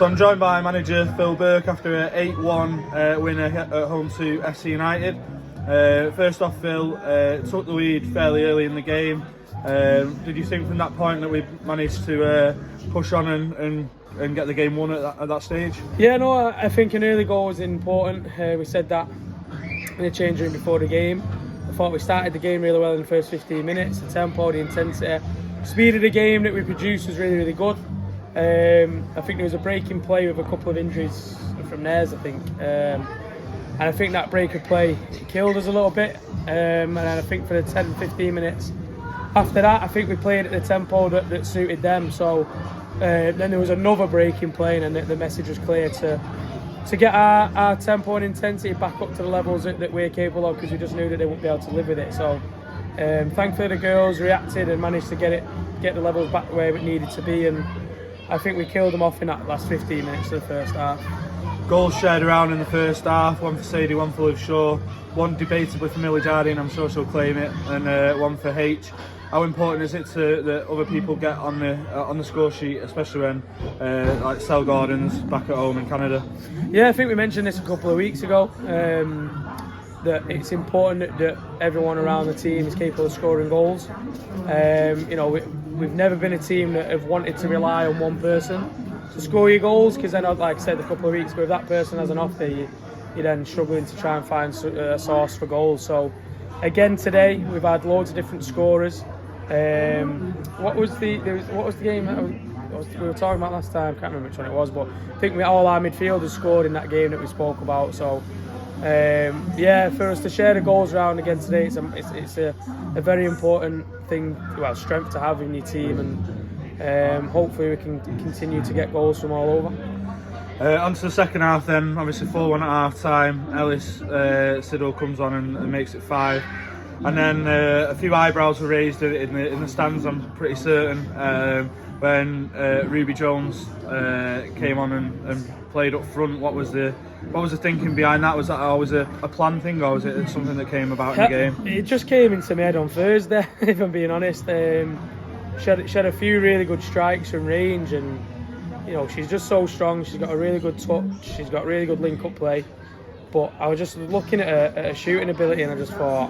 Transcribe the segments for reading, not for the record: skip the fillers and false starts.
So I'm joined by manager Phil Burke after an 8-1 win at home to FC United. First off, Phil, took the lead fairly early in the game. Did you think from that point that we managed to push on and get the game won at that stage? Yeah, no, I think an early goal was important. We said that in the change room before the game. I thought we started the game really well in the first 15 minutes. The tempo, the intensity, speed of the game that we produced was really, really good. I think there was a break in play with a couple of injuries from theirs, I think. And I think that break of play killed us a little bit. And I think for the 10-15 minutes after that, I think we played at the tempo that suited them. So then there was another break in play, and the message was clear to get our tempo and intensity back up to the levels that we're capable of, because we just knew that they wouldn't be able to live with it. So thankfully the girls reacted and managed to get the levels back where it needed to be, and I think we killed them off in that last 15 minutes of the first half. Goals shared around in the first half, one for Sadie, one for Liv Shaw, one debatably for Millie Jardine, I'm sure she'll claim it, and one for H. How important is it that other people get on the score sheet, especially when like Sel Gordon's back at home in Canada? Yeah, I think we mentioned this a couple of weeks ago, that it's important that everyone around the team is capable of scoring goals. We've never been a team that have wanted to rely on one person to score your goals, because then, like I said a couple of weeks ago, if that person has an off day, you're then struggling to try and find a source for goals. So again today, we've had loads of different scorers. What was the game that we were talking about last time? I can't remember which one it was, but I think all our midfielders scored in that game that we spoke about. So for us to share the goals around again today, it's a very important thing, strength to have in your team, and hopefully we can continue to get goals from all over. On to the second half then, obviously 4-1 at half time. Ellis Siddle comes on and makes it 5. And then a few eyebrows were raised in the stands, I'm pretty certain, when Ruby Jones came on and played up front. What was the thinking behind that? Was that always a planned thing, or was it something that came about in the game? It just came into my head on Thursday, if I'm being honest. She had a few really good strikes from range, and she's just so strong. She's got a really good touch. She's got really good link-up play. But I was just looking at her shooting ability, and I just thought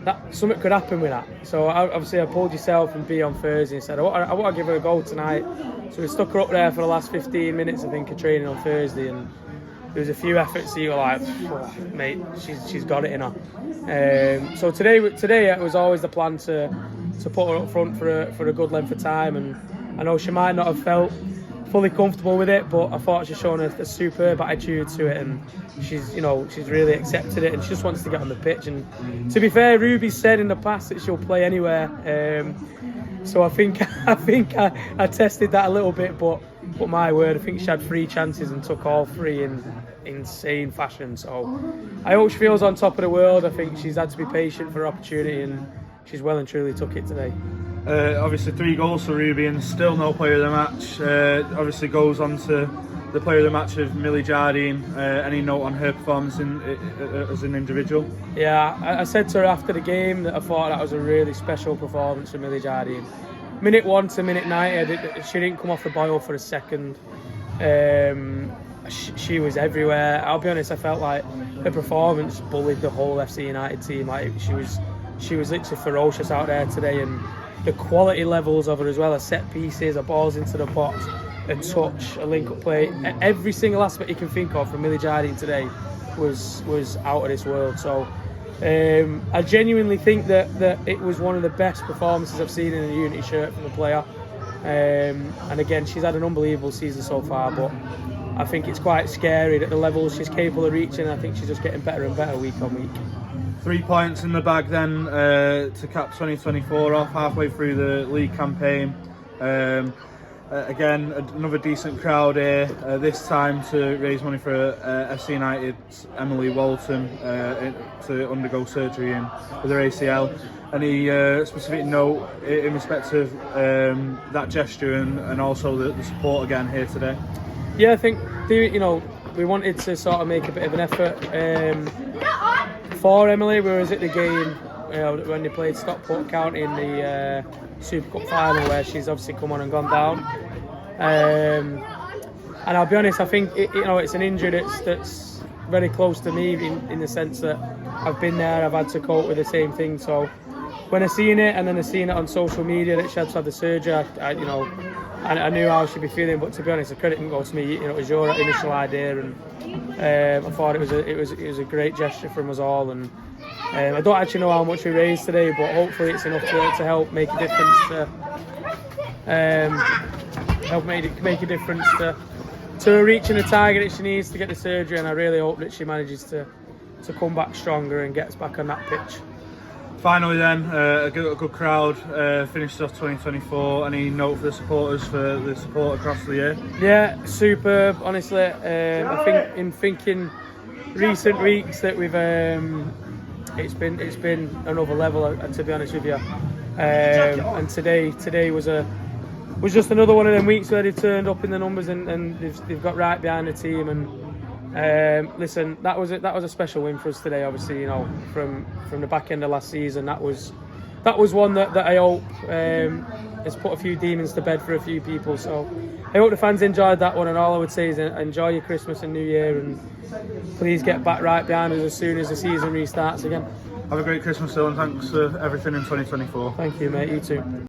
that something could happen with that. So obviously I pulled yourself and B on Thursday and said I want to give her a go tonight. So we stuck her up there for the last 15 minutes, I think, of training on Thursday, and there was a few efforts that you were like, oh, mate, she's got it in her. So today it was always the plan to put her up front for a good length of time, and I know she might not have felt fully comfortable with it, but I thought she's shown a superb attitude to it, and she's really accepted it, and she just wants to get on the pitch. And to be fair, Ruby said in the past that she'll play anywhere, so I think I tested that a little bit, but my word, I think she had 3 chances and took all 3 in insane fashion. So I hope she feels on top of the world. I think she's had to be patient for her opportunity, and she's well and truly took it today. Obviously 3 goals for Ruby and still no player of the match. Obviously goes on to the player of the match of Millie Jardine. Any note on her performance as an individual? Yeah, I said to her after the game that I thought that was a really special performance from Millie Jardine. Minute 1 to minute 90, she didn't come off the boil for a second. She was everywhere. I'll be honest, I felt like her performance bullied the whole FC United team. Like she was literally ferocious out there today, and the quality levels of her as well, her set pieces, her balls into the box, her touch, her link-up play, every single aspect you can think of from Millie Jardine today was out of this world. So I genuinely think that it was one of the best performances I've seen in a Unity shirt from a player. And again, she's had an unbelievable season so far, but I think it's quite scary that the levels she's capable of reaching. I think she's just getting better and better week on week. 3 points in the bag then to cap 2024 off, halfway through the league campaign. Again, another decent crowd here, this time to raise money for FC United's Emily Walton to undergo surgery with her ACL. Any specific note in respect of that gesture and also the support again here today? Yeah, I think we wanted to sort of make a bit of an effort for Emily. We was at the game when they played Stockport County in the Super Cup final, where she's obviously come on and gone down. And I'll be honest, I think it's an injury that's very close to me in the sense that I've been there, I've had to cope with the same thing. So when I seen it, and then I seen it on social media that she had to have the surgery, I knew how she'd be feeling. But to be honest, the credit didn't go to me. It was your initial idea, and I thought it was a great gesture from us all. And I don't actually know how much we raised today, but hopefully it's enough to help make a difference to her reaching the target that she needs to get the surgery. And I really hope that she manages to come back stronger and gets back on that pitch. Finally then, a good crowd, finished off 2024. Any note for the supporters, for the support across the year? Yeah, superb, honestly. I think in thinking recent weeks that we've it's been another level, to be honest with you. And today was just another one of them weeks where they've turned up in the numbers and they've got right behind the team. And listen, that was a special win for us today. Obviously, from the back end of last season, that was one that I hope has put a few demons to bed for a few people. So I hope the fans enjoyed that one. And all I would say is enjoy your Christmas and New Year, and please get back right behind us as soon as the season restarts again. Have a great Christmas, Phil, and thanks for everything in 2024. Thank you, mate. You too.